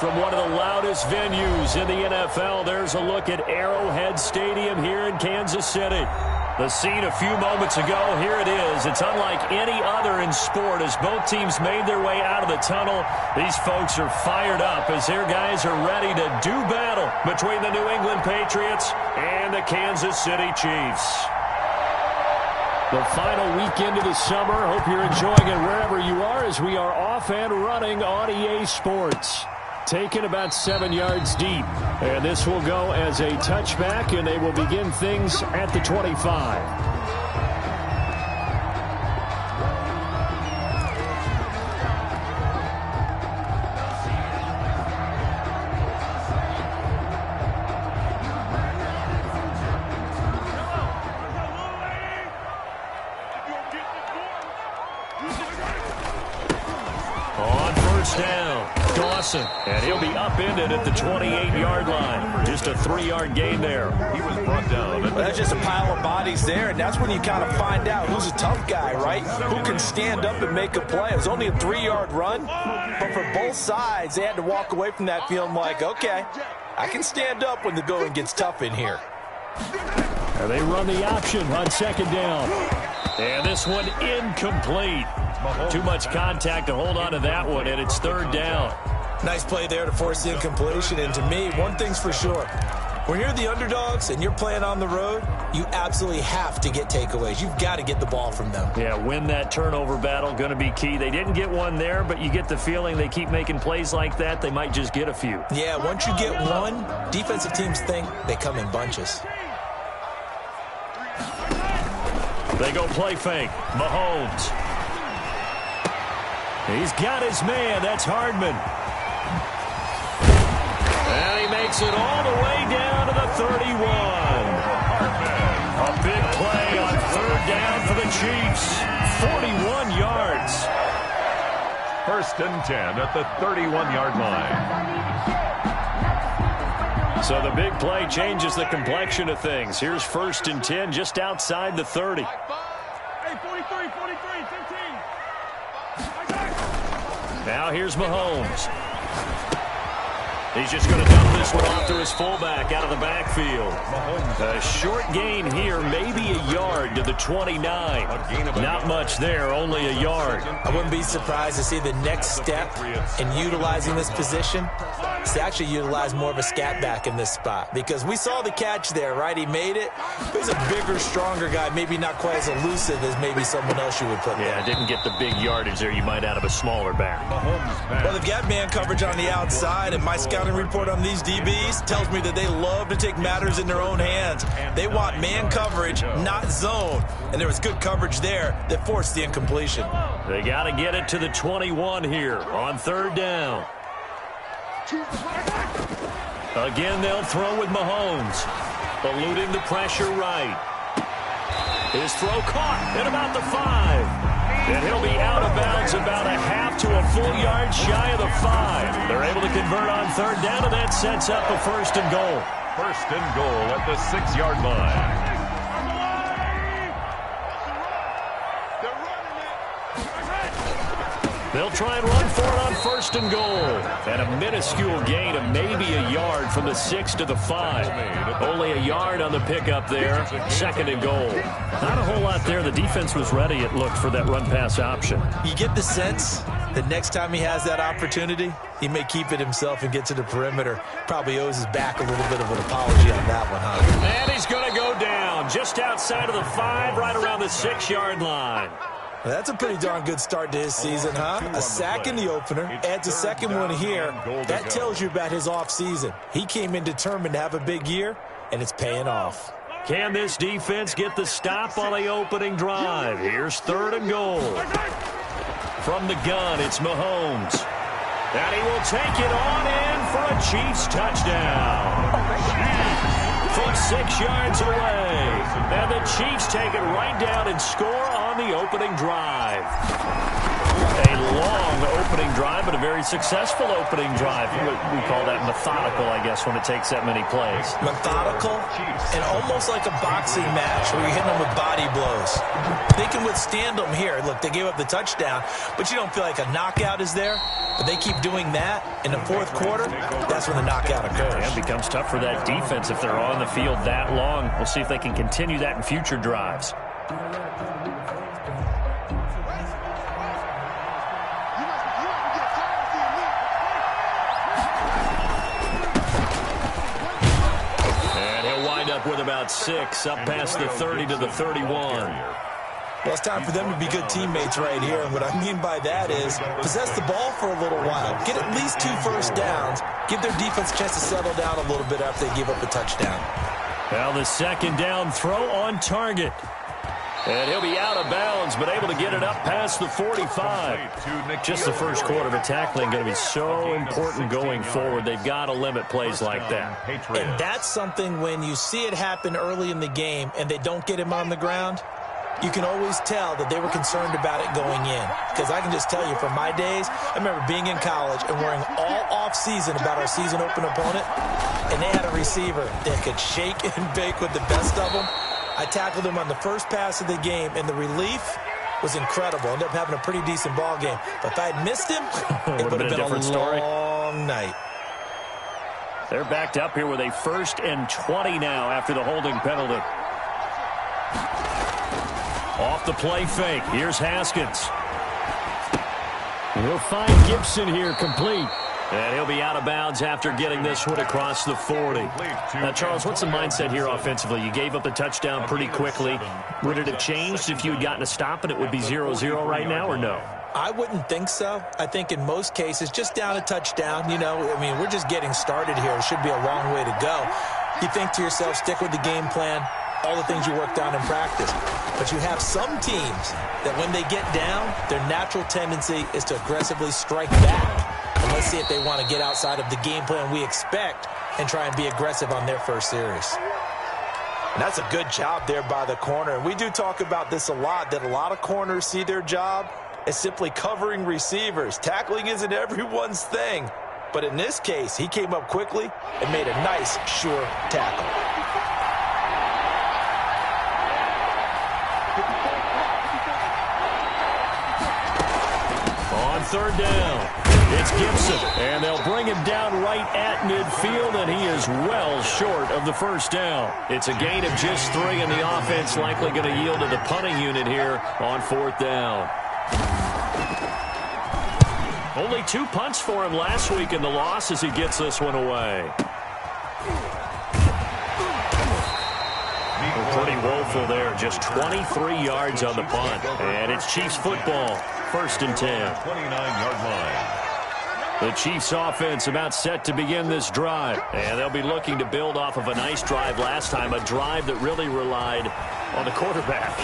from one of the loudest venues in the NFL. There's a look at Arrowhead Stadium here in Kansas City. The scene a few moments ago, here it is. It's unlike any other in sport as both teams made their way out of the tunnel. These folks are fired up as their guys are ready to do battle between the New England Patriots and the Kansas City Chiefs. The final weekend of the summer. Hope you're enjoying it wherever you are as we are off and running on EA Sports. Taken about 7 yards deep. And this will go as a touchback, and they will begin things at the 25. And he'll be upended at the 28-yard line. Just a 3-yard gain there. He was brought down. Well, that's just a pile of bodies there, and that's when you kind of find out who's a tough guy, right? Who can stand up and make a play. It was only a 3-yard run, but for both sides, they had to walk away from that feeling like, okay, I can stand up when the going gets tough in here. And they run the option on second down. And this one incomplete. Too much contact to hold on to that one, and it's third down. Nice play there to force the incompletion. And to me, one thing's for sure. When you're the underdogs and you're playing on the road, you absolutely have to get takeaways. You've got to get the ball from them. Yeah, win that turnover battle, going to be key. They didn't get one there, but you get the feeling they keep making plays like that, they might just get a few. Yeah, once you get one, defensive teams think they come in bunches. They go play fake. Mahomes. He's got his man. That's Hardman. And he makes it all the way down to the 31. A big play on third down for the Chiefs. 41 yards. 1st and 10 at the 31-yard line. So the big play changes the complexion of things. Here's 1st and 10 just outside the 30. Hey, 43, 15. Now here's Mahomes. He's just going to dump this one off to his fullback out of the backfield. A short gain here, maybe a yard to the 29. Not much there, only a yard. I wouldn't be surprised to see the next step in utilizing this position is to actually utilize more of a scat back in this spot. Because we saw the catch there, right? He made it. He's a bigger, stronger guy, maybe not quite as elusive as maybe someone else you would put there. Yeah, didn't get the big yardage there you might out of a smaller back. Well, they've got man coverage on the outside, and my scouting report on these DBs tells me that they love to take matters in their own hands. They want man coverage, not zone. And there was good coverage there that forced the incompletion. They got to get it to the 21 here on third down. Again, they'll throw with Mahomes. Eluding the pressure right. His throw caught at about the 5. And he'll be out of bounds about a half to a full yard shy of the 5. They're able to convert on third down, and that sets up a 1st and goal. 1st and goal at the 6-yard line. They'll try and run for it on 1st and goal. And a minuscule gain of maybe a yard from the 6 to the 5. Only a yard on the pickup there. 2nd and goal. Not a whole lot there. The defense was ready, it looked, for that run-pass option. You get the sense that next time he has that opportunity, he may keep it himself and get to the perimeter. Probably owes his back a little bit of an apology on that one, huh? And he's going to go down just outside of the 5, right around the 6-yard line. Well, that's a pretty darn good start to his season, huh? A sack in the opener, adds a second one here. That tells you about his offseason. He came in determined to have a big year, and it's paying off. Can this defense get the stop on the opening drive? Here's 3rd and goal. From the gun, it's Mahomes. And he will take it on in for a Chiefs touchdown. From 6 yards away. And the Chiefs take it right down and score on the opening drive. A long opening drive, but a very successful opening drive. We call that methodical, I guess, when it takes that many plays. Methodical and almost like a boxing match where you're hitting them with body blows. They can withstand them here. Look, they gave up the touchdown, but you don't feel like a knockout is there. But they keep doing that in the fourth quarter. That's when the knockout occurs. Yeah, it becomes tough for that defense if they're on the field that long. We'll see if they can continue that in future drives. With about 6, up past the 30 to the 31. Well, it's time for them to be good teammates right here. And what I mean by that is possess the ball for a little while. Get at least 2 first downs. Give their defense a chance to settle down a little bit after they give up a touchdown. Well, the second down throw on target. And he'll be out of bounds, but able to get it up past the 45. Just the first quarter, but tackling going to be so important going forward. They've got to limit plays like that. And that's something when you see it happen early in the game and they don't get him on the ground, you can always tell that they were concerned about it going in. Because I can just tell you from my days, I remember being in college and worrying all off-season about our season open opponent, and they had a receiver that could shake and bake with the best of them. I tackled him on the first pass of the game, and the relief was incredible. Ended up having a pretty decent ball game. But if I had missed him, it would have been a long night. They're backed up here with a 1st and 20 now after the holding penalty. Off the play fake. Here's Haskins. He'll find Gibson here complete. And he'll be out of bounds after getting this one across the 40. Now, Charles, what's the mindset here offensively? You gave up the touchdown pretty quickly. Would it have changed if you had gotten a stop and it would be 0-0 right now, or no? I wouldn't think so. I think in most cases, just down a touchdown, you know, I mean, we're just getting started here. It should be a long way to go. You think to yourself, stick with the game plan, all the things you worked on in practice. But you have some teams that when they get down, their natural tendency is to aggressively strike back. And let's see if they want to get outside of the game plan we expect and try and be aggressive on their first series. And that's a good job there by the corner. And we do talk about this a lot, that a lot of corners see their job as simply covering receivers. Tackling isn't everyone's thing. But in this case, he came up quickly and made a nice, sure tackle. On 3rd down, it's Gibson, and they'll bring him down right at midfield, and he is well short of the first down. It's a gain of just 3, and the offense likely going to yield to the punting unit here on 4th down. Only 2 punts for him last week in the loss as he gets this one away. Pretty woeful there, just 23 yards on the punt. And it's Chiefs football, 1st and 10. 29-yard line. The Chiefs offense about set to begin this drive. And they'll be looking to build off of a nice drive last time, a drive that really relied on the quarterback.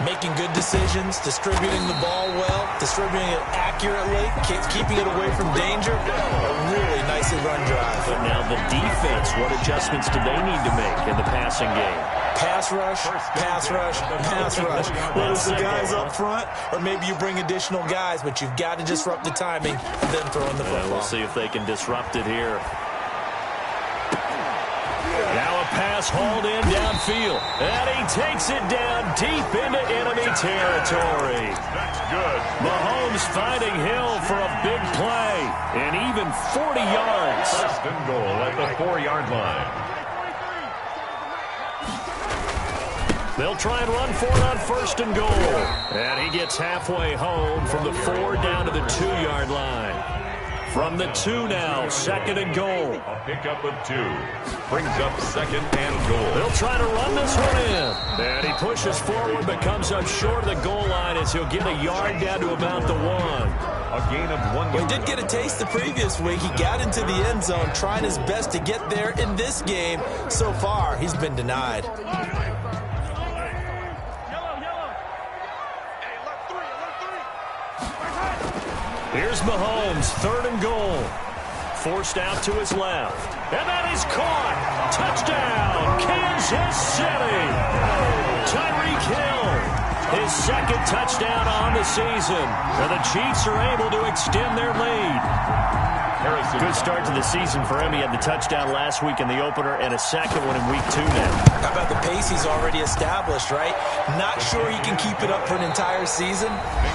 Making good decisions, distributing the ball well, distributing it accurately, keeping it away from danger. A really nicely run drive. But now the defense, what adjustments do they need to make in the passing game? Pass rush, pass rush, pass rush. Whether it's the guys up front or maybe you bring additional guys, but you've got to disrupt the timing and then throw in the football. We'll see if they can disrupt it here. Now a pass hauled in downfield. And he takes it down deep into enemy territory. That's good. Mahomes finding Hill for a big play. And even 40 yards. 1st and goal at the 4-yard line. They'll try and run for it on 1st and goal. And he gets halfway home from the 4 down to the 2-yard line. From the 2 now, 2nd and goal. A pickup of 2. Brings up 2nd and goal. They'll try to run this one in. And he pushes forward but comes up short of the goal line as he'll get a yard down to about the 1. A gain of 1 Well, yard. he did get a taste the previous week. He got into the end zone trying his best to get there in this game. So far, he's been denied. Here's Mahomes, 3rd and goal. Forced out to his left. And that is caught. Touchdown, Kansas City. Tyreek Hill His second touchdown on the season. And the Chiefs are able to extend their lead. Good start to the season for him. He had the touchdown last week in the opener and a second one in week 2 now. How about the pace he's already established, right? Not sure he can keep it up for an entire season,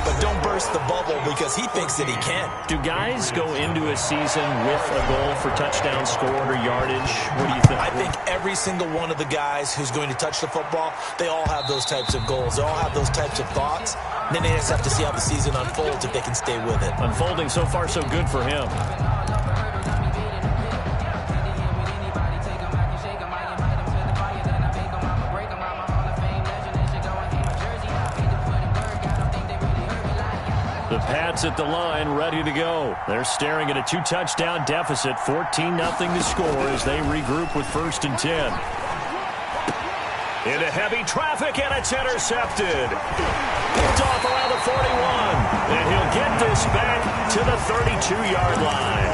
but don't burst the bubble because he thinks that he can. Do guys go into a season with a goal for touchdown scored or yardage? What do you think? I think every single one of the guys who's going to touch the football, they all have those types of goals. They all have those types of thoughts. And then they just have to see how the season unfolds if they can stay with it. Unfolding so far so good for him. The Pats at the line, ready to go. They're staring at a 2-touchdown deficit, 14-0 to score as they regroup with 1st and 10. Into heavy traffic, and it's intercepted. Picked off around the 41, and he'll get this back to the 32-yard line.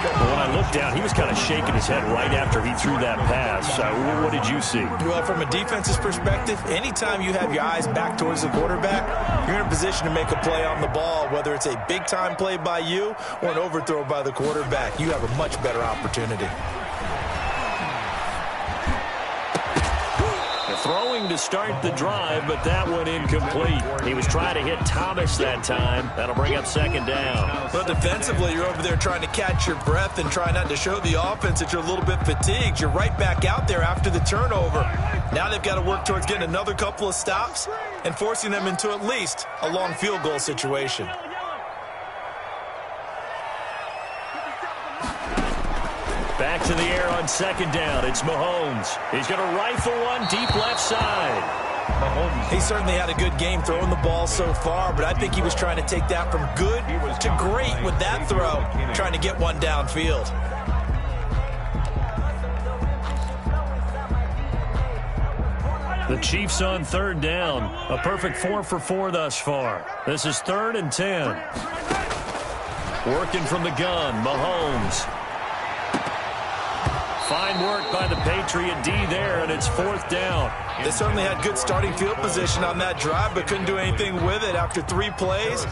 But when I looked down, he was kind of shaking his head right after he threw that pass. What did you see? Well, from a defense's perspective, anytime you have your eyes back towards the quarterback, you're in a position to make a play on the ball, whether it's a big-time play by you or an overthrow by the quarterback. You have a much better opportunity. Throwing to start the drive, but that one incomplete. He was trying to hit Thomas that time. That'll bring up 2nd down. But defensively, you're over there trying to catch your breath and try not to show the offense that you're a little bit fatigued. You're right back out there after the turnover. Now they've got to work towards getting another couple of stops and forcing them into at least a long field goal situation. Back to the air on 2nd down. It's Mahomes. He's going to rifle one deep left side. Mahomes, he certainly had a good game throwing the ball so far, but I think he was trying to take that from good to great with that throw, trying to get one downfield. The Chiefs on 3rd down. A perfect 4 for 4 thus far. This is 3rd and 10. Working from the gun, Mahomes. Fine work by the Patriot D there, and it's 4th down. They certainly had good starting field position on that drive, but couldn't do anything with it after 3 plays.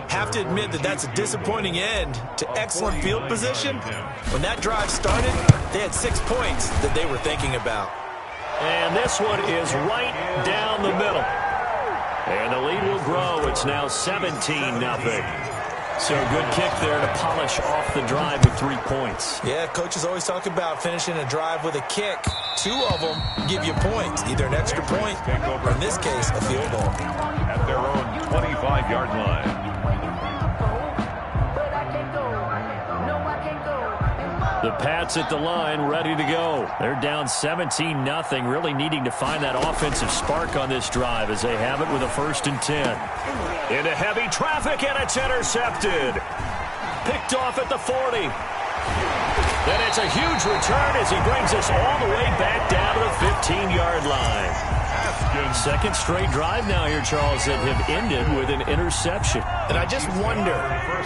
Have to admit that that's a disappointing end to excellent field position. When that drive started, they had 6 points that they were thinking about. And this one is right down the middle. And the lead will grow. It's now 17-0. So good kick there to polish off the drive with 3 points. Yeah, coaches always talk about finishing a drive with a kick. 2 of them give you points, either an extra point or, in this case, a field goal. At their own 25-yard line. The Pats at the line, ready to go. They're down 17-0, really needing to find that offensive spark on this drive as they have it with a 1st and 10. Into heavy traffic, and it's intercepted. Picked off at the 40. Then it's a huge return as he brings us all the way back down to the 15-yard line. Second straight drive now here, Charles, that have ended with an interception. And I just wonder,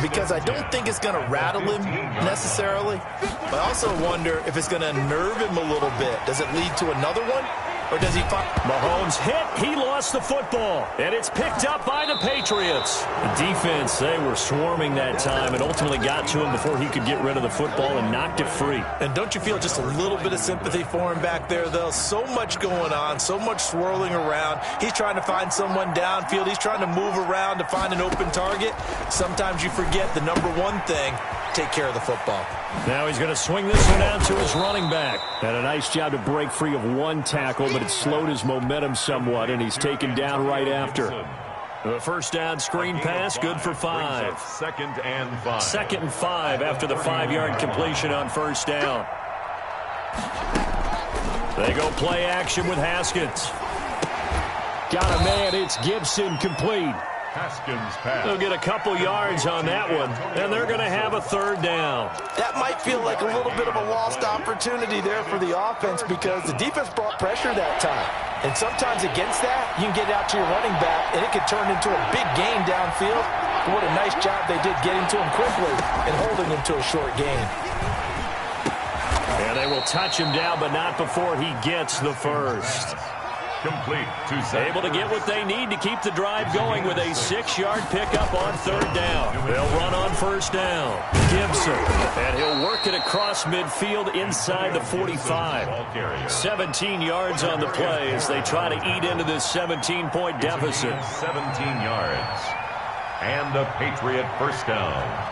because I don't think it's going to rattle him necessarily, but I also wonder if it's going to nerve him a little bit. Does it lead to another one? Or does he find... Mahomes hit. He lost the football. And it's picked up by the Patriots. The defense, they were swarming that time and ultimately got to him before he could get rid of the football and knocked it free. And don't you feel just a little bit of sympathy for him back there, though? So much going on, so much swirling around. He's trying to find someone downfield. He's trying to move around to find an open target. Sometimes you forget the number one thing, take care of the football. Now he's going to swing this one out to his running back. Had a nice job to break free of one tackle, but it slowed his momentum somewhat, and he's taken down right after. The first down screen pass, good for 5. 2nd and 5. 2nd and 5 after the 5-yard completion on 1st down. They go play action with Haskins. Got a man, it's Gibson, complete. Haskins pass. They'll get a couple yards on that one, and they're going to have a 3rd down. That might feel like a little bit of a lost opportunity there for the offense because the defense brought pressure that time. And sometimes against that, you can get out to your running back, and it could turn into a big gain downfield. But what a nice job they did getting to him quickly and holding him to a short gain. And they will touch him down, but not before he gets the first. Complete to center. Able to get what they need to keep the drive going with a 6-yard pickup on third down. They'll run on first down. Gibson. And he'll work it across midfield inside the 45. 17 yards on the play as they try to eat into this 17-point deficit. 17 yards. And a Patriot first down.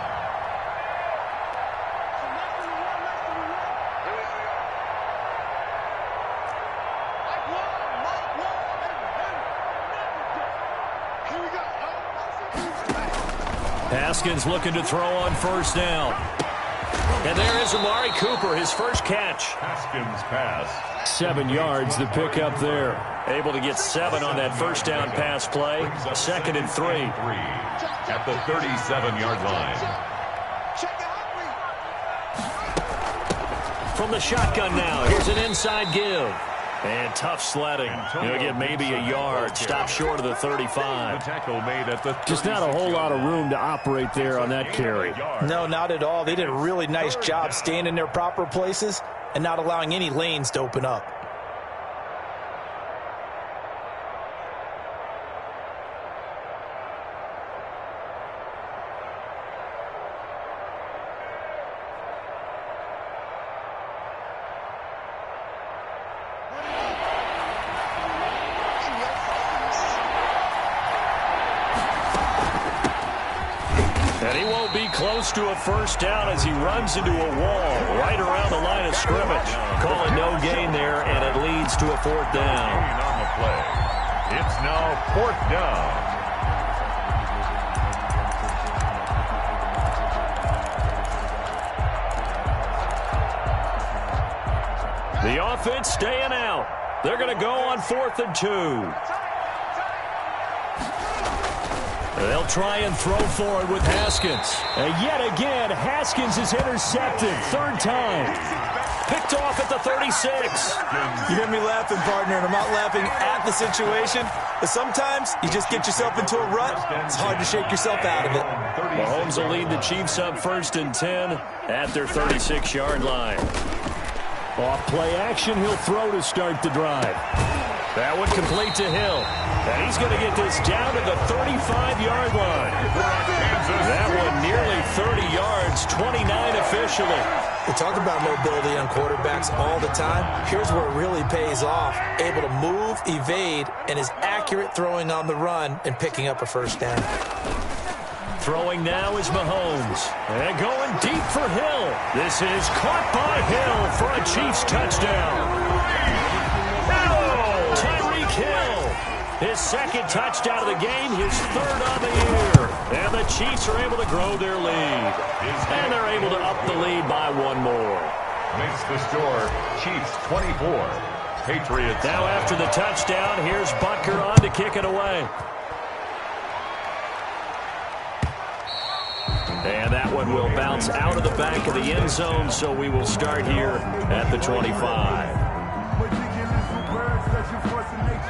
Haskins looking to throw on first down. And there is Amari Cooper, his first catch. Haskins pass. 7 yards, the pickup there. Able to get 7 on that first down pass play. 2nd and 3. At the 37-yard line. From the shotgun now, here's an inside give. And tough sledding. He'll get maybe a yard. Stop short of the 35. The tackle made at the just not a whole lot of room to operate there on that carry. No, not at all. They did a really nice job staying in their proper places and not allowing any lanes to open up. And he won't be close to a first down as he runs into a wall right around the line of scrimmage. Calling no gain there, and it leads to a 4th down. On the play. It's now 4th down. The offense staying out. They're going to go on 4th and 2. They'll try and throw forward with Haskins. And yet again, Haskins is intercepted. 3rd time. Picked off at the 36. You hear me laughing, partner, and I'm not laughing at the situation. But sometimes you just get yourself into a rut. It's hard to shake yourself out of it. Mahomes will lead the Chiefs up 1st and 10 at their 36-yard line. Off play action, he'll throw to start the drive. That one complete to Hill. And he's going to get this down to the 35-yard line. That one nearly 30 yards, 29 officially. We talk about mobility on quarterbacks all the time. Here's where it really pays off. Able to move, evade, and is accurate throwing on the run and picking up a first down. Throwing now is Mahomes. And going deep for Hill. This is caught by Hill for a Chiefs touchdown. Hill, his 2nd touchdown of the game, his 3rd on the year. And the Chiefs are able to grow their lead. And they're able to up the lead by 1 more. Makes the score Chiefs 24. Patriots. Now after the touchdown, here's Butker on to kick it away. And that one will bounce out of the back of the end zone, so we will start here at the 25.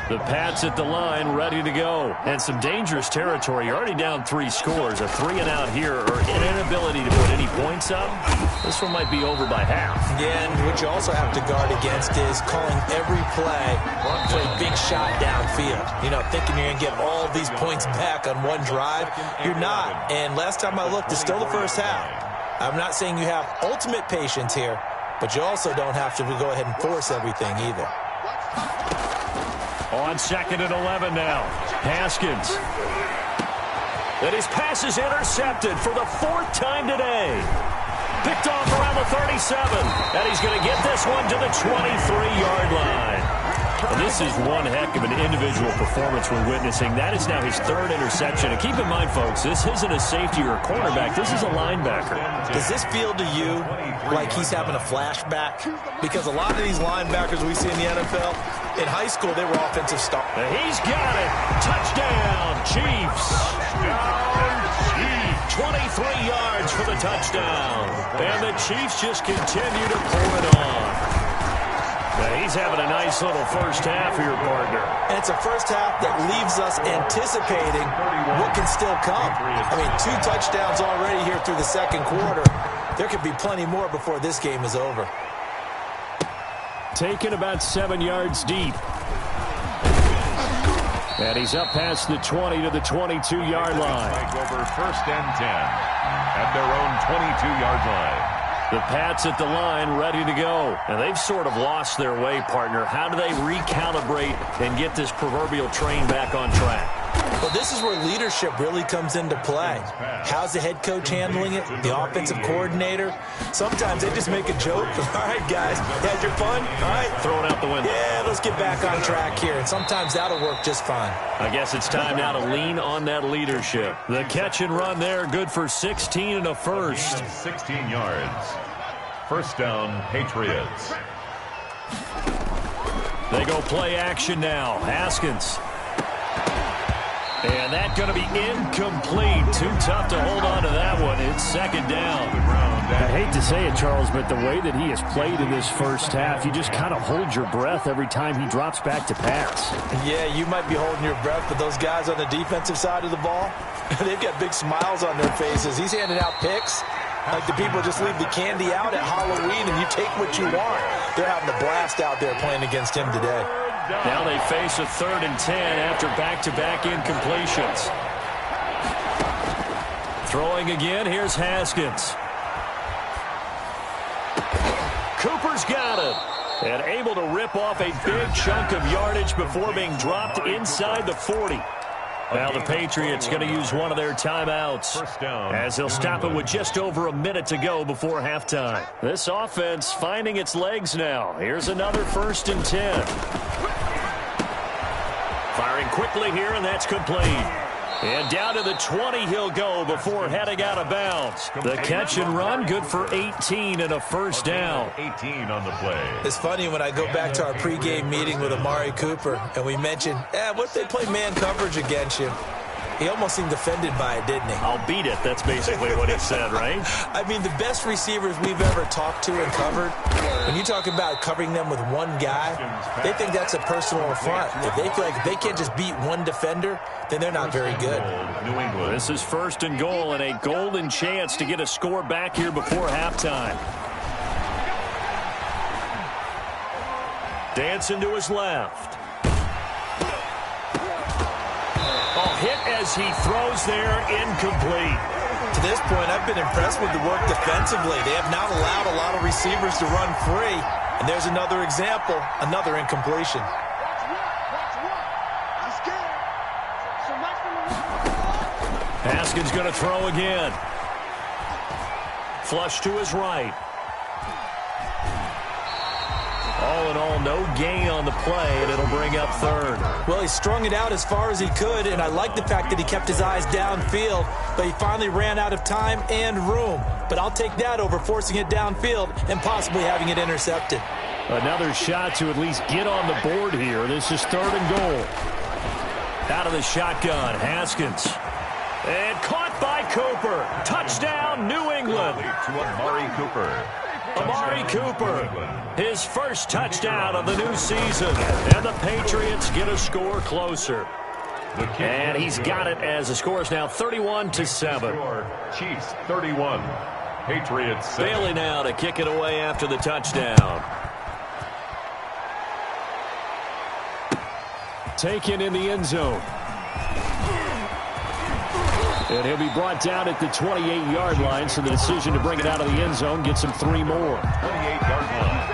The Pats at the line, ready to go. And some dangerous territory. You're already down 3 scores. A 3-and-out here, or an inability to put any points up. This one might be over by half. Yeah, and what you also have to guard against is calling every play for a big shot downfield. You know, thinking you're going to get all these points back on one drive. You're not. And last time I looked, it's still the first half. I'm not saying you have ultimate patience here, but you also don't have to go ahead and force everything either. On 2nd and 11 now. Haskins. And his pass is intercepted for the 4th time today. Picked off around the 37. And he's going to get this one to the 23-yard line. And this is one heck of an individual performance we're witnessing. That is now his 3rd interception. And keep in mind, folks, this isn't a safety or a cornerback. This is a linebacker. Does this feel to you like he's having a flashback? Because a lot of these linebackers we see in the NFL, in high school, they were offensive stars. And he's got it. Touchdown, Chiefs. 23 yards for the touchdown. And the Chiefs just continue to pour it on. Now he's having a nice little first half here, partner. And it's a first half that leaves us anticipating what can still come. I mean, 2 touchdowns already here through the 2nd quarter. There could be plenty more before this game is over. Taken about 7 yards deep. And he's up past the 20 to the 22-yard line. Over 1st and 10 at their own 22-yard line. The Pats at the line ready to go. And they've sort of lost their way, partner. How do they recalibrate and get this proverbial train back on track? Well, this is where leadership really comes into play. How's the head coach handling it? The offensive coordinator? Sometimes they just make a joke. All right, guys, you had your fun? All right. Throw it out the window. Yeah, let's get back on track here. And sometimes that'll work just fine. I guess it's time now to lean on that leadership. The catch and run there, good for 16 and a first. 16 yards. First down, Patriots. They go play action now. Haskins. And that's going to be incomplete. Too tough to hold on to that one. It's second down. I hate to say it, Charles, but the way that he has played in this first half, you just kind of hold your breath every time he drops back to pass. Yeah, you might be holding your breath, but those guys on the defensive side of the ball, they've got big smiles on their faces. He's handing out picks. Like the people just leave the candy out at Halloween and you take what you want. They're having a blast out there playing against him today. Now they face a 3rd and 10 after back-to-back incompletions. Throwing again, here's Haskins. Cooper's got it. And able to rip off a big chunk of yardage before being dropped inside the 40. Now the Patriots going to use one of their timeouts as they'll stop it with just over a minute to go before halftime. This offense finding its legs now. Here's another 1st and 10. Firing quickly here, and that's complete. And down to the 20 he'll go before heading out of bounds. The catch and run, good for 18 and a first down. 18 on the play. It's funny when I go back to our pregame meeting with Amari Cooper, and we mentioned, what if they play man coverage against you? He almost seemed offended by it, didn't he? I'll beat it. That's basically what he said, right? I mean, the best receivers we've ever talked to and covered, when you talk about covering them with one guy, they think that's a personal affront. If they feel like if they can't just beat one defender, then they're not very good. New England. This is 1st and goal and a golden chance to get a score back here before halftime. Dancing to his left. Hit as he throws there, incomplete. To this point, I've been impressed with the work defensively. They have not allowed a lot of receivers to run free. And there's another example, another incompletion. Haskins going to throw again. Flush to his right. All in all, no gain on the play, and it'll bring up 3rd. Well, he strung it out as far as he could, and I like the fact that he kept his eyes downfield, but he finally ran out of time and room. But I'll take that over forcing it downfield and possibly having it intercepted. Another shot to at least get on the board here. This is 3rd and goal. Out of the shotgun, Haskins. And caught by Cooper. Touchdown, New England. To Amari Cooper. Amari Cooper, his first touchdown of the new season. And the Patriots get a score closer. And he's got it as the score is now 31-7. Chiefs 31. Patriots 7. Bailey now to kick it away after the touchdown. Taken in the end zone. And he'll be brought down at the 28-yard line, so the decision to bring it out of the end zone gets him 3 more. 28-yard line.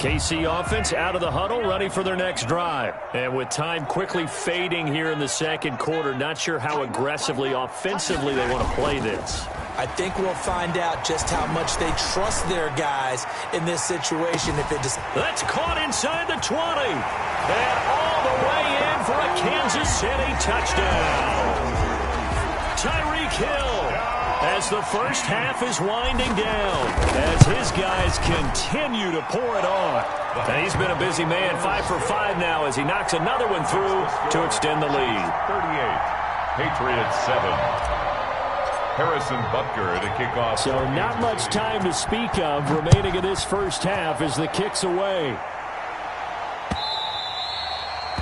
KC offense out of the huddle, ready for their next drive. And with time quickly fading here in the second quarter, not sure how aggressively, offensively they want to play this. I think we'll find out just how much they trust their guys in this situation. If it just That's caught inside the 20. And all the way in for a Kansas City touchdown. Tyreek Hill. As the first half is winding down, as his guys continue to pour it on. And he's been a busy man, 5 for 5 now as he knocks another one through to extend the lead. 38, Patriots 7. Harrison Butker to kick off. So not much time to speak of remaining in this first half as the kick's away.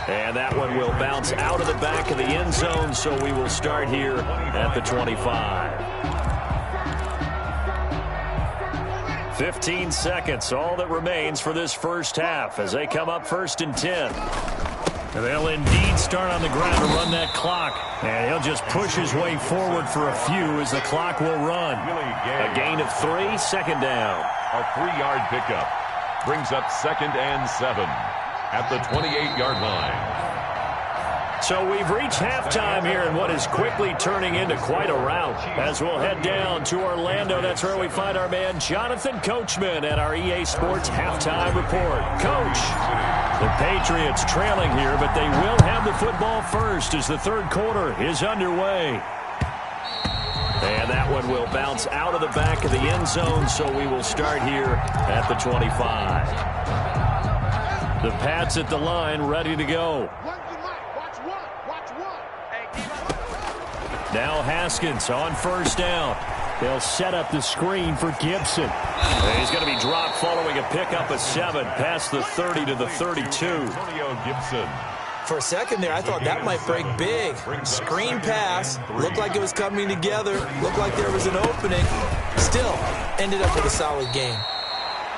And that one will bounce out of the back of the end zone, so we will start here at the 25. 15 seconds, all that remains for this first half as they come up 1st and 10. And they'll indeed start on the ground to run that clock. And he'll just push his way forward for a few as the clock will run. A gain of 3, second down. A 3-yard pickup brings up 2nd and 7 at the 28-yard line. So we've reached halftime here in what is quickly turning into quite a rout. As we'll head down to Orlando, that's where we find our man Jonathan Coachman at our EA Sports Halftime Report. Coach, the Patriots trailing here, but they will have the football first as the third quarter is underway. And that one will bounce out of the back of the end zone, so we will start here at the 25. The Pats at the line, ready to go. Now Haskins on 1st down. They'll set up the screen for Gibson. And he's going to be dropped following a pickup of 7 past the 30 to the 32. Antonio Gibson. For a second there, I thought that might break big. Screen pass. Looked like it was coming together. Looked like there was an opening. Still, ended up with a solid game.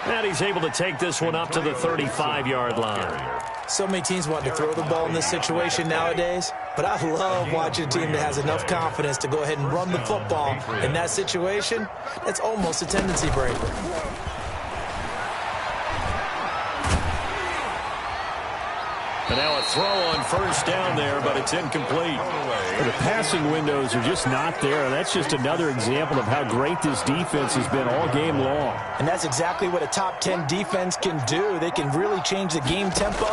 And he's able to take this one up to the 35-yard line. So many teams want to throw the ball in this situation nowadays, but I love watching a team that has enough confidence to go ahead and run the football. In that situation, it's almost a tendency breaker. And now a throw on 1st down there, but it's incomplete. The passing windows are just not there. That's just another example of how great this defense has been all game long. And that's exactly what a top 10 defense can do. They can really change the game tempo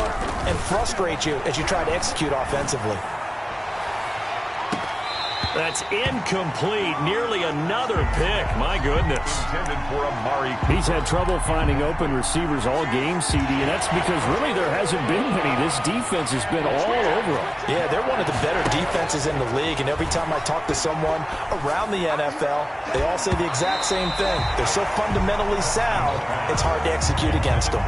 and frustrate you as you try to execute offensively. That's incomplete. Nearly another pick. My goodness. Intended for Amari. He's had trouble finding open receivers all game, CD, and that's because really there hasn't been many. This defense has been all over them. Yeah, they're one of the better defenses in the league, and every time I talk to someone around the NFL, they all say the exact same thing. They're so fundamentally sound, it's hard to execute against them.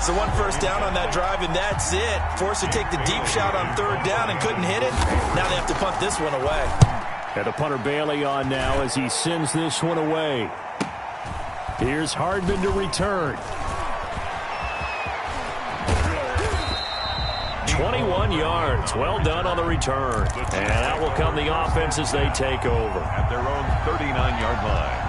So 1 first down on that drive, and that's it. Forced to take the deep shot on 3rd down and couldn't hit it. Now they have to punt this one away. And the punter Bailey on now as he sends this one away. Here's Hardman to return. 21 yards. Well done on the return. And that will come the offense as they take over. At their own 39-yard line.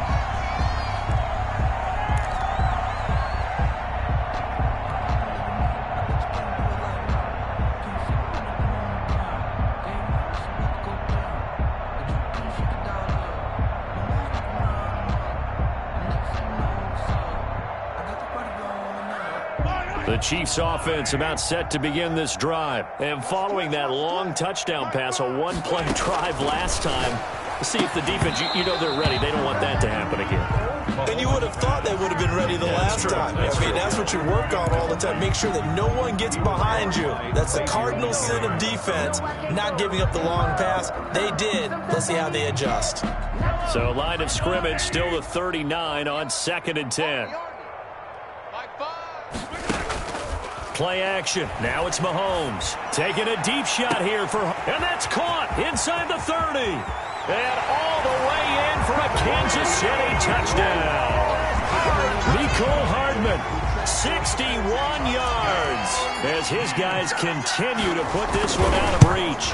The Chiefs offense about set to begin this drive. And following that long touchdown pass, a one-play drive last time, see if the defense, you know they're ready. They don't want that to happen again. And you would have thought they would have been ready the last time. I mean, that's what you work on all the time. Make sure that no one gets behind you. That's the cardinal sin of defense, not giving up the long pass. They did. Let's see how they adjust. So line of scrimmage, still the 39 on 2nd and 10. Play action. Now it's Mahomes. Taking a deep shot here for... And that's caught inside the 30. And all the way in for a Kansas City touchdown. Mecole Hardman, 61 yards. As his guys continue to put this one out of reach.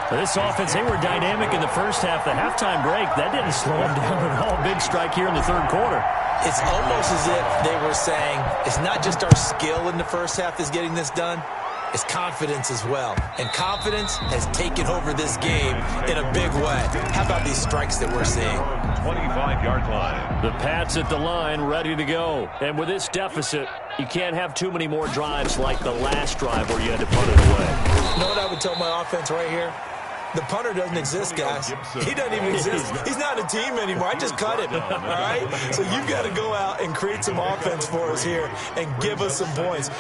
This offense, they were dynamic in the first half. The halftime break, that didn't slow them down at all. Big strike here in the third quarter. It's almost as if they were saying, it's not just our skill in the first half that's getting this done, it's confidence as well. And confidence has taken over this game in a big way. How about these strikes that we're seeing? 25-yard line. The Pats at the line, ready to go. And with this deficit, you can't have too many more drives like the last drive where you had to put it away. You know what I would tell my offense right here? The punter doesn't exist, guys. He doesn't even exist. He's not a team anymore. I just cut him, all right? So you've got to go out and create some offense for us here and give us some points.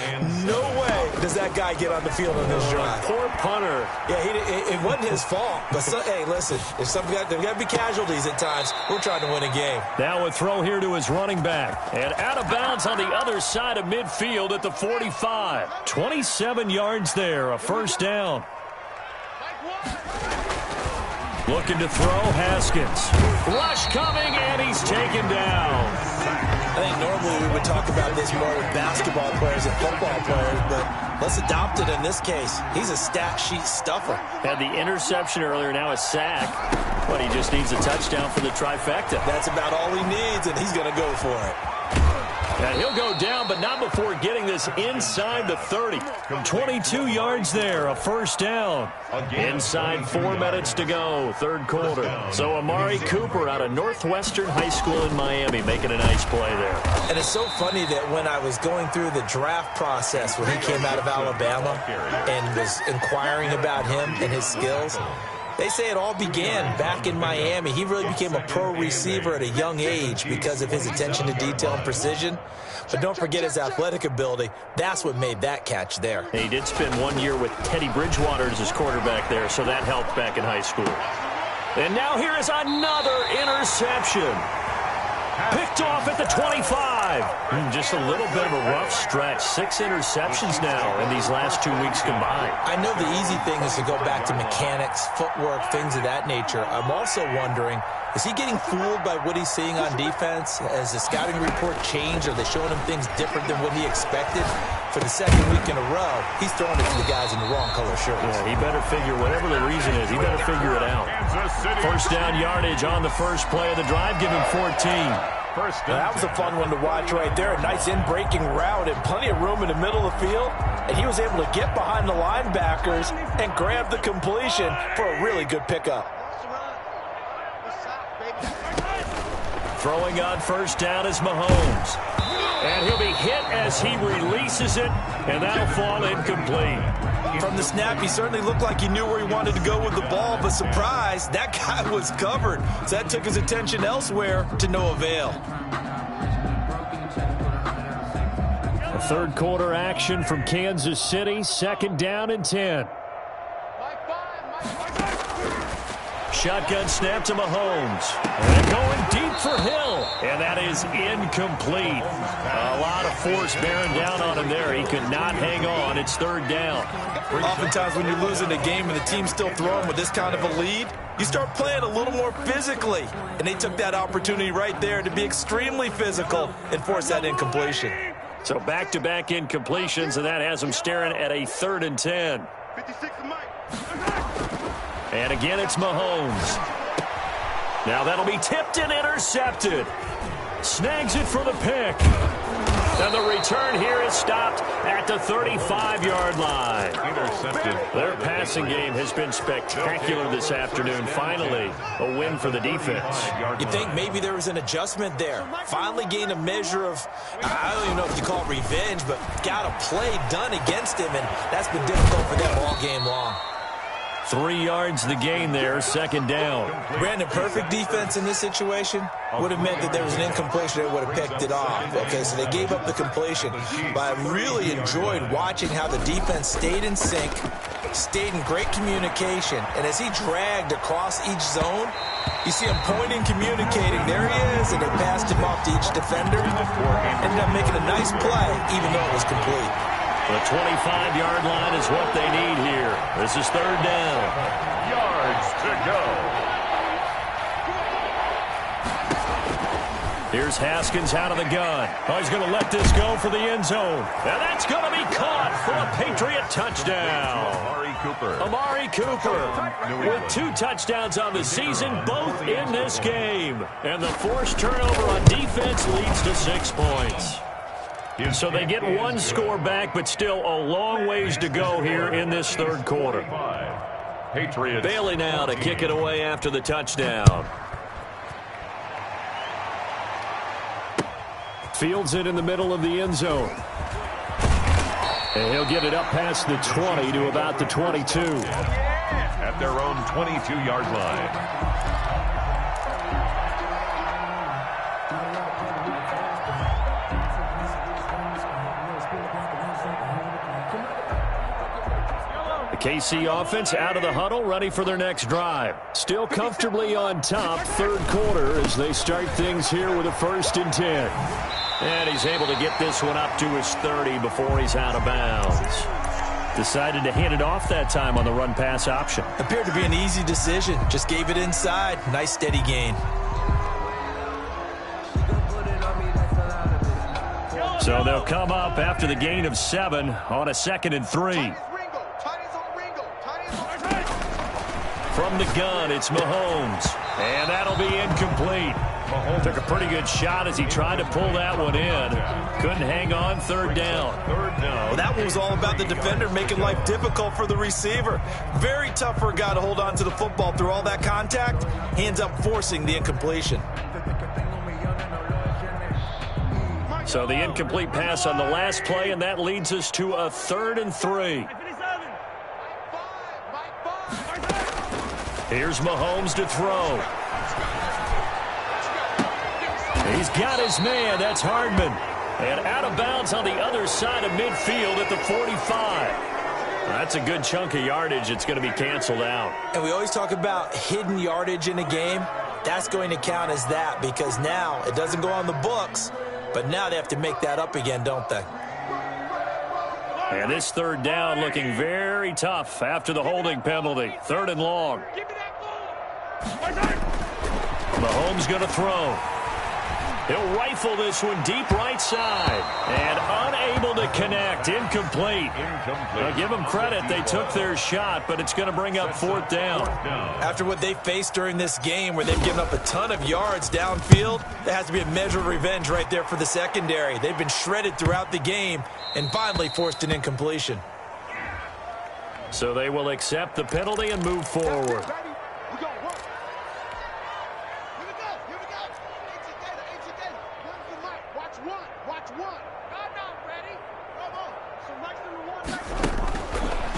No way does that guy get on the field on this drive. Poor punter. Yeah, it wasn't his fault. But, hey, listen, there's got to be casualties at times. We're trying to win a game. Now a throw here to his running back. And out of bounds on the other side of midfield at the 45. 27 yards there, a first down. Looking to throw, Haskins. Rush coming, and he's taken down. I think normally we would talk about this more with basketball players and football players, but let's adopt it in this case. He's a stat sheet stuffer. Had the interception earlier, now a sack. But he just needs a touchdown for the trifecta. That's about all he needs, and he's going to go for it. And he'll go down, but not before getting this inside the 30. 22 yards there, a first down. Inside 4 minutes to go, third quarter. So Amari Cooper out of Northwestern High School in Miami making a nice play there. And it's so funny that when I was going through the draft process when he came out of Alabama and was inquiring about him and his skills, they say it all began back in Miami. He really became a pro receiver at a young age because of his attention to detail and precision. But don't forget his athletic ability. That's what made that catch there. He did spend 1 year with Teddy Bridgewater as his quarterback there, so that helped back in high school. And now here is another interception. Picked off at the 25. Just a little bit of a rough stretch. 6 interceptions now in these last 2 weeks combined. I know the easy thing is to go back to mechanics, footwork, things of that nature. I'm also wondering, is he getting fooled by what he's seeing on defense? Has the scouting report changed? Are they showing him things different than what he expected? For the second week in a row, he's throwing it to the guys in the wrong color shirts. Yeah, he better figure, whatever the reason is, he better figure it out. First down yardage on the first play of the drive, give him 14. That was a fun one to watch right there. A nice in-breaking route and plenty of room in the middle of the field. And he was able to get behind the linebackers and grab the completion for a really good pickup. Throwing on first down is Mahomes. And he'll be hit as he releases it, and that'll fall incomplete. From the snap, he certainly looked like he knew where he wanted to go with the ball, but surprise, that guy was covered. So that took his attention elsewhere to no avail. A third quarter action from Kansas City, second down and 10. Shotgun snap to Mahomes. And going deep for Hill. And that is incomplete. A lot of force bearing down on him there. He could not hang on. It's third down. Oftentimes when you're losing a game and the team's still throwing with this kind of a lead, you start playing a little more physically. And they took that opportunity right there to be extremely physical and force that incompletion. So back-to-back incompletions, and that has them staring at a 3rd and 10. 56 to Mike. And again, it's Mahomes. Now that'll be tipped and intercepted. Snags it for the pick. And the return here is stopped at the 35-yard line. Intercepted. Their passing game has been spectacular this afternoon. Finally, a win for the defense. You think maybe there was an adjustment there. Finally gained a measure of, I don't even know if you call it revenge, but got a play done against him, and that's been difficult for them all game long. 3 yards the gain there, second down. Brandon, perfect defense in this situation would have meant that there was an incompletion that would have picked it off. Okay, so they gave up the completion. But I really enjoyed watching how the defense stayed in sync, stayed in great communication. And as he dragged across each zone, you see him pointing, communicating. There he is, and they passed him off to each defender. Ended up making a nice play, even though it was complete. The 25-yard line is what they need here. This is third down. Yards to go. Here's Haskins out of the gun. Oh, he's going to let this go for the end zone. And that's going to be caught for a Patriot touchdown. Amari Cooper with 2 touchdowns on the season, both in this game. And the forced turnover on defense leads to 6 points. So they get 1 score back, but still a long ways to go here in this third quarter. Patriots. Bailey now to kick it away after the touchdown. Fields it in the middle of the end zone. And he'll get it up past the 20 to about the 22. At their own 22-yard line. KC offense out of the huddle, ready for their next drive. Still comfortably on top, third quarter, as they start things here with a 1st and 10. And he's able to get this one up to his 30 before he's out of bounds. Decided to hand it off that time on the run-pass option. Appeared to be an easy decision. Just gave it inside. Nice steady gain. So they'll come up after the gain of 7 on a 2nd and 3. From the gun, it's Mahomes. And that'll be incomplete. Mahomes took a pretty good shot as he tried to pull that one in. Couldn't hang on, 3rd down. Well, that one was all about the defender making life difficult for the receiver. Very tough for a guy to hold on to the football through all that contact. He ends up forcing the incompletion. So the incomplete pass on the last play, and that leads us to a 3rd and 3. Here's Mahomes to throw. He's got his man. That's Hardman. And out of bounds on the other side of midfield at the 45. That's a good chunk of yardage. It's going to be canceled out. And we always talk about hidden yardage in a game. That's going to count as that because now it doesn't go on the books, but now they have to make that up again, don't they? And this 3rd down looking very tough after the holding penalty. 3rd and long. Mahomes going to throw. He'll rifle this one deep right side. And unable to connect. Incomplete. Now give them credit. They took their shot, but it's going to bring up 4th down. After what they faced during this game where they've given up a ton of yards downfield, there has to be a measure of revenge right there for the secondary. They've been shredded throughout the game and finally forced an incompletion. So they will accept the penalty and move forward.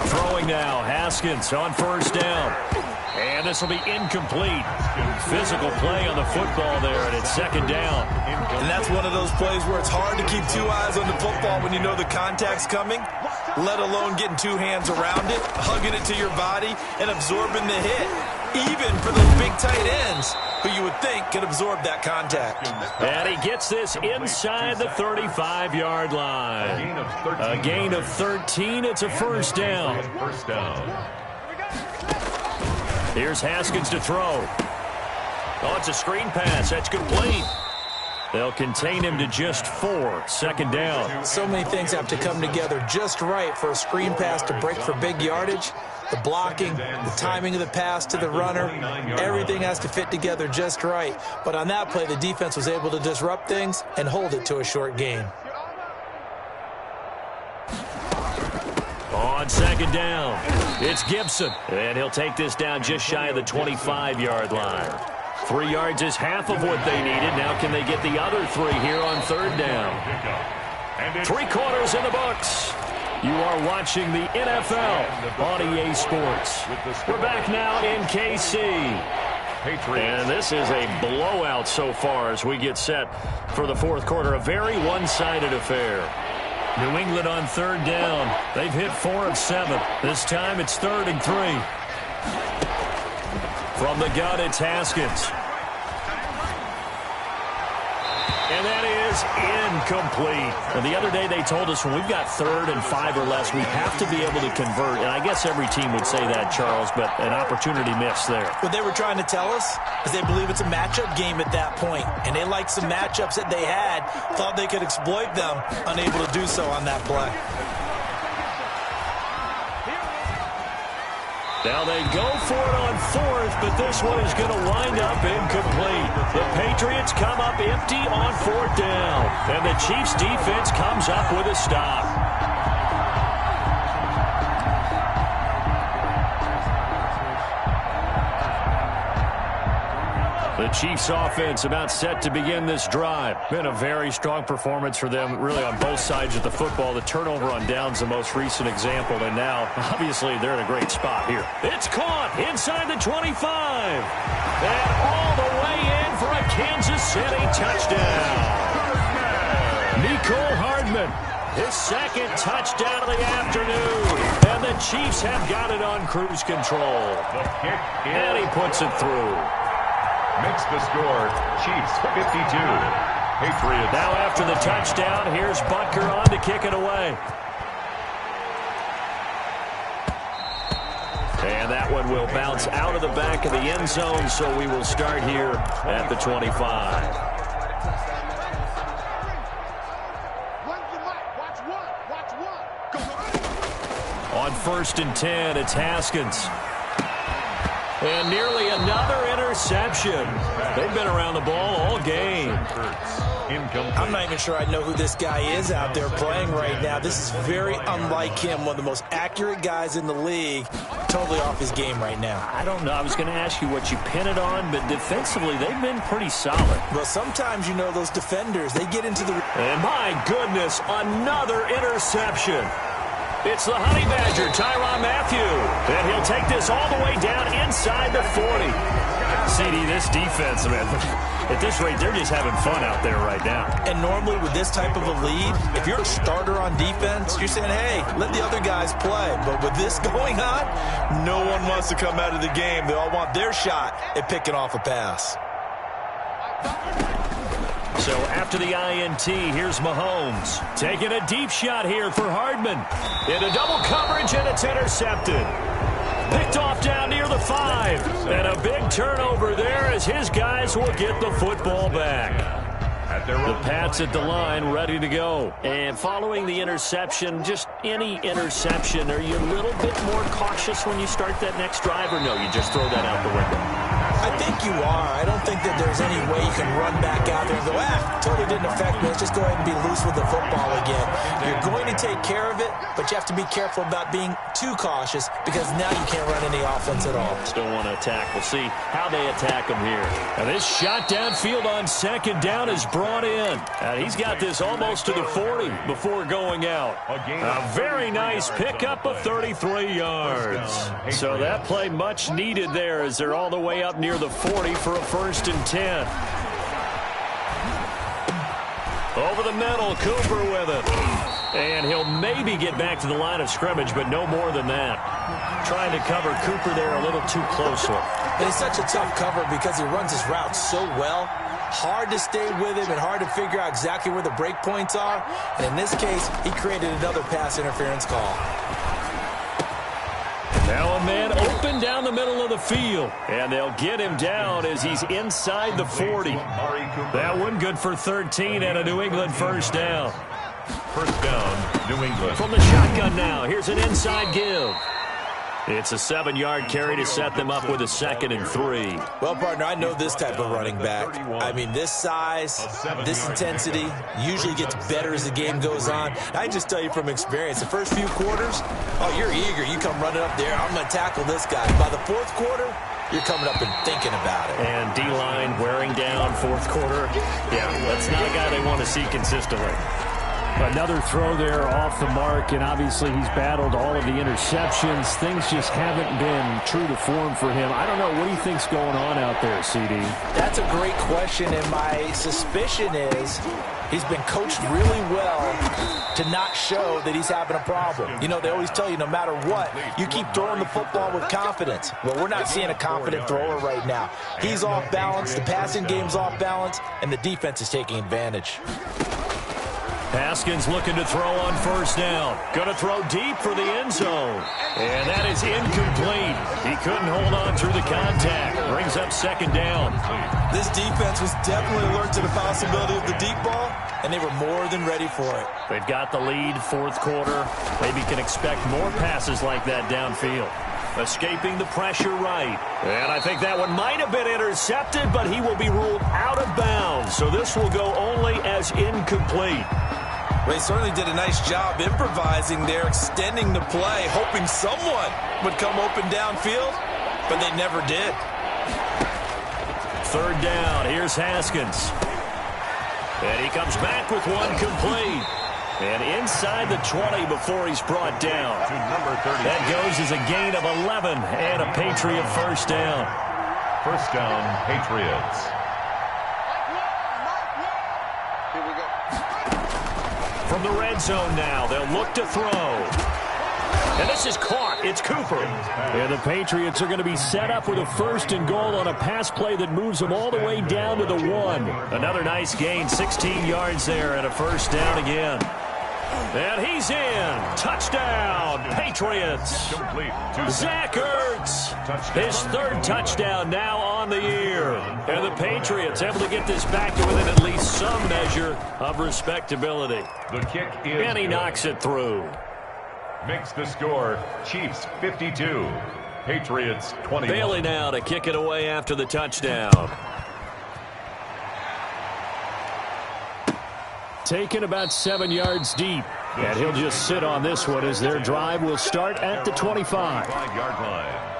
Throwing now, Haskins on 1st down. And this will be incomplete. Physical play on the football there, and it's 2nd down. And that's one of those plays where it's hard to keep 2 eyes on the football when you know the contact's coming, let alone getting 2 hands around it, hugging it to your body, and absorbing the hit. Even for those big tight ends who you would think could absorb that contact. And he gets this inside the 35-yard line. A gain of 13. It's a 1st down. Here's Haskins to throw. Oh, it's a screen pass. That's complete. They'll contain him to just 4. 2nd down. So many things have to come together just right for a screen pass to break for big yardage. The blocking, the timing of the pass to the runner, everything has to fit together just right. But on that play, the defense was able to disrupt things and hold it to a short gain. On 2nd down, it's Gibson. And he'll take this down just shy of the 25-yard line. 3 yards is half of what they needed. Now can they get the other 3 here on 3rd down? 3 quarters in the books. You are watching the NFL on EA Sports. We're back now in KC. And this is a blowout so far as we get set for the 4th quarter. A very one-sided affair. New England on 3rd down. They've hit 4 of 7. This time it's 3rd and 3. From the gun, it's Haskins. And that is incomplete. And the other day they told us when we've got 3rd and 5 or less, we have to be able to convert. And I guess every team would say that, Charles, but an opportunity missed there. What they were trying to tell us is they believe it's a matchup game at that point. And they liked some matchups that they had, thought they could exploit them, unable to do so on that play. Now they go for it on 4th, but this one is going to wind up incomplete. The Patriots come up empty on 4th down, and the Chiefs defense comes up with a stop. The The Chiefs offense about set to begin this drive. Been a very strong performance for them, really on both sides of the football. The turnover on downs the most recent example, and now, obviously, they're in a great spot here. It's caught inside the 25. And all the way in for a Kansas City touchdown. Mecole Hardman, his second touchdown of the afternoon. And the Chiefs have got it on cruise control. The kick is and he puts it through. Makes the score Chiefs 52. Patriots. Now after the touchdown, here's Butker on to kick it away. And that one will bounce out of the back of the end zone, so we will start here at the 25. On 1st and 10, it's Haskins. And nearly another interception. They've been around the ball all game. I'm not even sure I know who this guy is out there playing right now. This is very unlike him, one of the most accurate guys in the league. Totally off his game right now. I don't know. I was going to ask you what you pin it on, but defensively, they've been pretty solid. Well, sometimes, you know, those defenders, they get into the... And my goodness, another interception. It's the Honey Badger, Tyrann Mathieu. And he'll take this all the way down inside the 40. CD, this defense, man, at this rate, they're just having fun out there right now. And normally with this type of a lead, if you're a starter on defense, you're saying, hey, let the other guys play. But with this going on, no one wants to come out of the game. They all want their shot at picking off a pass. So after the INT, here's Mahomes. Taking a deep shot here for Hardman. Into double coverage, and it's intercepted. Picked off down near the 5. And a big turnover there as his guys will get the football back. The Pats at the line, ready to go. And following the interception, just any interception, are you a little bit more cautious when you start that next drive, or no, you just throw that out the window? I think you are. I don't think that there's any way you can run back out there and go, totally didn't affect me. Let's just go ahead and be loose with the football again. You're going to take care of it, but you have to be careful about being too cautious because now you can't run any offense at all. Still want to attack. We'll see how they attack him here. Now this shot downfield on 2nd down is brought in. He's got this almost to the 40 before going out. A very nice pickup of 33 yards. So that play much needed there as they're all the way up near the 40 for a 1st and 10. Over the middle, Cooper with it. And he'll maybe get back to the line of scrimmage, but no more than that. Trying to cover Cooper there a little too closely. It's such a tough cover because he runs his route so well. Hard to stay with him and hard to figure out exactly where the break points are. And in this case, he created another pass interference call. Now a man open down the middle of the field. And they'll get him down as he's inside the 40. That one good for 13 and a New England 1st down. 1st down, New England. From the shotgun now, here's an inside give. It's a 7-yard carry to set them up with a 2nd and 3. Well, partner, I know this type of running back. I mean, this size, this intensity usually gets better as the game goes on. I just tell you from experience, the first few quarters, you're eager. You come running up there, I'm going to tackle this guy. By the 4th quarter, you're coming up and thinking about it. And D-line wearing down 4th quarter. Yeah, that's not a guy they want to see consistently. Another throw there off the mark, and obviously he's battled all of the interceptions. Things just haven't been true to form for him. I don't know. What do you think's going on out there, CD? That's a great question, and my suspicion is he's been coached really well to not show that he's having a problem. You know, they always tell you no matter what, you keep throwing the football with confidence. Well, we're not seeing a confident thrower right now. He's off balance, the passing game's off balance, and the defense is taking advantage. Haskins looking to throw on 1st down. Going to throw deep for the end zone. And that is incomplete. He couldn't hold on through the contact. Brings up 2nd down. This defense was definitely alert to the possibility of the deep ball, and they were more than ready for it. They've got the lead, 4th quarter. Maybe can expect more passes like that downfield. Escaping the pressure right. And I think that one might have been intercepted, but he will be ruled out of bounds. So this will go only as incomplete. Well, he certainly did a nice job improvising there, extending the play, hoping someone would come open downfield, but they never did. third down. Here's Haskins. And he comes back with one complete. And inside the 20 before he's brought down. That goes as a gain of 11 and a Patriot first down. First down, Patriots. From the red zone now, they'll look to throw. And this is caught. It's Cooper. And the Patriots are going to be set up with a first and goal on a pass play that moves them all the way down to the 1. Another nice gain, 16 yards there and a first down again. And he's in. Touchdown, Patriots. Zach Ertz. His third touchdown now on the year. And the Patriots able to get this back to within at least some measure of respectability. The kick is and he knocks it through. Makes the score Chiefs 52, Patriots 21. Bailey now to kick it away after the touchdown. Taken about 7 yards deep. And he'll just sit on this one as their drive will start at the 25. 5-yard line.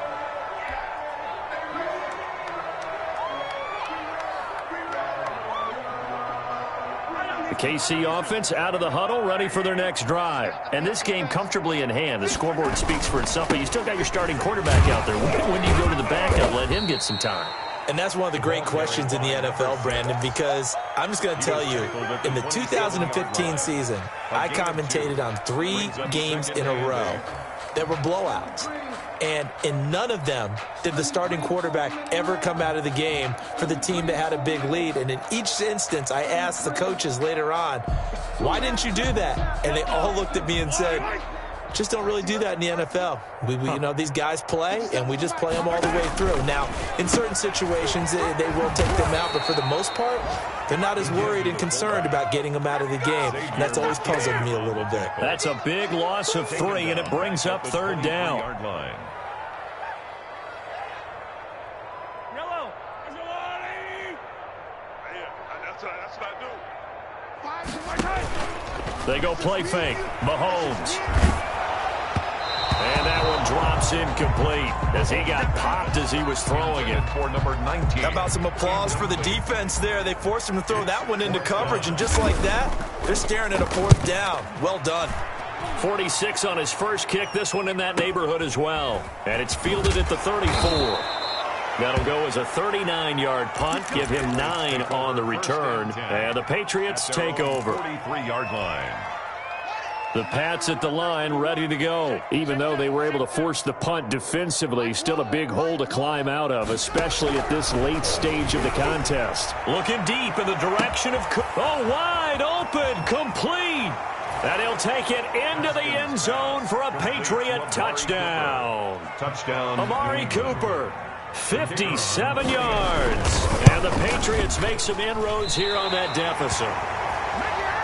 The KC offense out of the huddle, ready for their next drive. And this game comfortably in hand. The scoreboard speaks for itself, but you still got your starting quarterback out there. When do you go to the backup, let him get some time? And that's one of the great questions in the NFL, Brandon, because I'm just going to tell you, in the 2015 season, I commentated on 3 games in a row that were blowouts. And in none of them did the starting quarterback ever come out of the game for the team that had a big lead. And in each instance, I asked the coaches later on, why didn't you do that? And they all looked at me and said, just don't really do that in the NFL. You know, these guys play, and we just play them all the way through. Now, in certain situations, they will take them out, but for the most part, they're not as worried and concerned about getting them out of the game. And that's always puzzled me a little bit. That's a big loss of 3, and it brings up third down. Yellow. That's what I do. They go play fake. Mahomes. And that one drops incomplete as he got popped as he was throwing it. For number 19. How about some applause for the defense there? They forced him to throw that one into coverage, and just like that, they're staring at a fourth down. Well done. 46 on his first kick. This one in that neighborhood as well. And it's fielded at the 34. That'll go as a 39-yard punt. Give him 9 on the return. And the Patriots take over. 43-yard line. The Pats at the line, ready to go. Even though they were able to force the punt defensively, still a big hole to climb out of, especially at this late stage of the contest. Looking deep in the direction of... Oh, wide open, complete. And he'll take it into the end zone for a Patriot touchdown. Touchdown. Amari Cooper, 57 yards. And the Patriots make some inroads here on that deficit.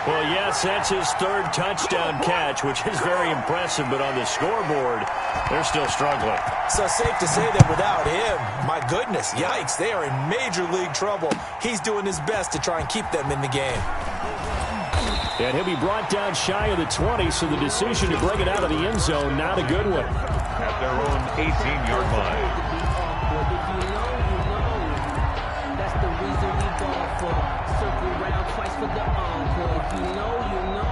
Well, yes, that's his third touchdown catch, which is very impressive, but on the scoreboard, they're still struggling. So safe to say that without him, my goodness, yikes, they are in major league trouble. He's doing his best to try and keep them in the game. And he'll be brought down shy of the 20, so the decision to bring it out of the end zone, not a good one. At their own 18-yard line. That's the reason we go for circle round twice for the encore. If you know, you know.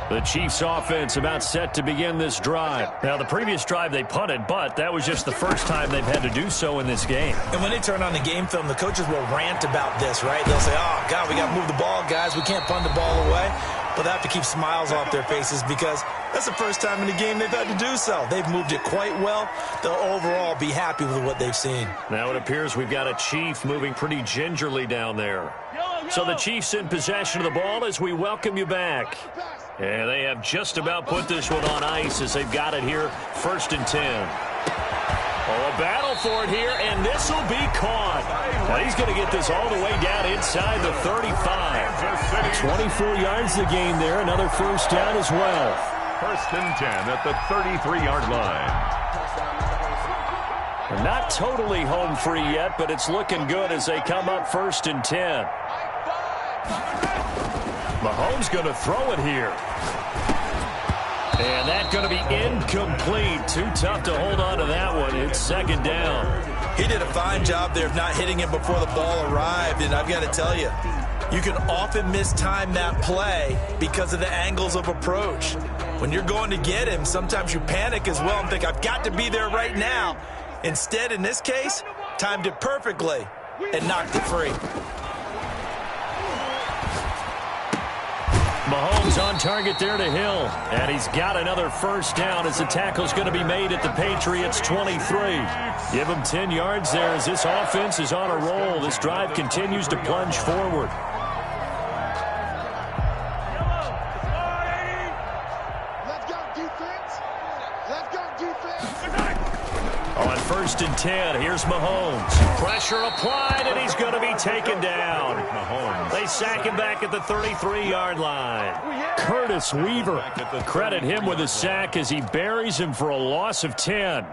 The Chiefs offense about set to begin this drive. Now, the previous drive they punted, but that was just the first time they've had to do so in this game. And when they turn on the game film, the coaches will rant about this, right? They'll say, oh, God, we got to move the ball, guys. We can't punt the ball away. But they have to keep smiles off their faces because that's the first time in the game they've had to do so. They've moved it quite well. They'll overall be happy with what they've seen. Now it appears we've got a Chief moving pretty gingerly down there. So the Chiefs in possession of the ball as we welcome you back. And they have just about put this one on ice as they've got it here, 1st and 10. Oh, a battle for it here, and this will be caught. Now he's going to get this all the way down inside the 35. 24 yards the gain there, another first down as well. 1st and 10 at the 33-yard line. Not totally home free yet, but it's looking good as they come up 1st and 10. Mahomes going to throw it here. And that's going to be incomplete. Too tough to hold on to that one. It's second down. He did a fine job there of not hitting him before the ball arrived, and I've got to tell you, you can often mistime that play because of the angles of approach. When you're going to get him, sometimes you panic as well and think, I've got to be there right now. Instead, in this case, timed it perfectly and knocked it free. Mahomes on target there to Hill. And he's got another first down as the tackle's going to be made at the Patriots 23. Give him 10 yards there as this offense is on a roll. This drive continues to plunge forward. On 1st and 10, here's Mahomes. Pressure applied, and he's going to be taken down. They sack him back at the 33-yard line. Curtis Weaver. Credit him with a sack as he buries him for a loss of 10.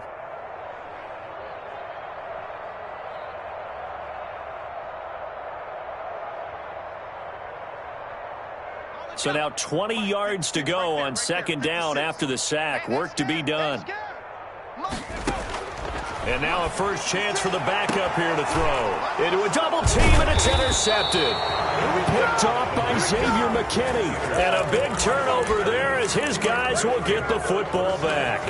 So now 20 yards to go on second down after the sack. Work to be done. And now a first chance for the backup here to throw. Into a double team, and it's intercepted. Picked off by Xavier McKinney. And a big turnover there as his guys will get the football back.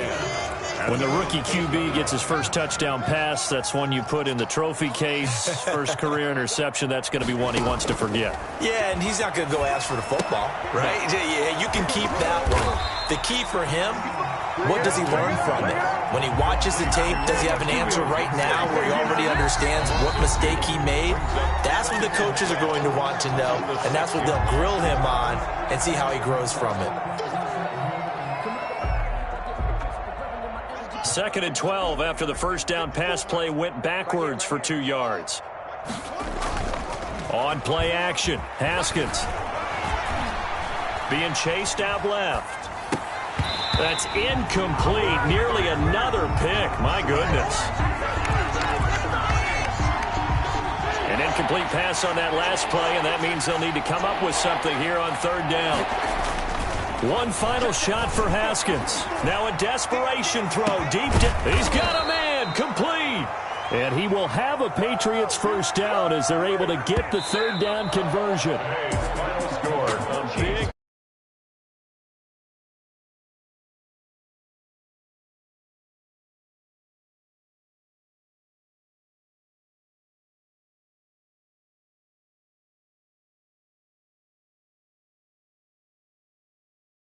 When the rookie QB gets his first touchdown pass, that's one you put in the trophy case. First career interception, that's going to be one he wants to forget. Yeah, and he's not going to go ask for the football, right? Yeah, you can keep that one. The key for him, what does he learn from it? When he watches the tape, does he have an answer right now where he already understands what mistake he made? That's what the coaches are going to want to know, and that's what they'll grill him on and see how he grows from it. 2nd and 12 after the first down pass play went backwards for 2 yards. On play action, Haskins. Being chased out left. That's incomplete. Nearly another pick. My goodness. An incomplete pass on that last play, and that means they'll need to come up with something here on 3rd down. One final shot for Haskins. Now a desperation throw deep. He's got a man. Complete. And he will have a Patriots first down as they're able to get the 3rd down conversion.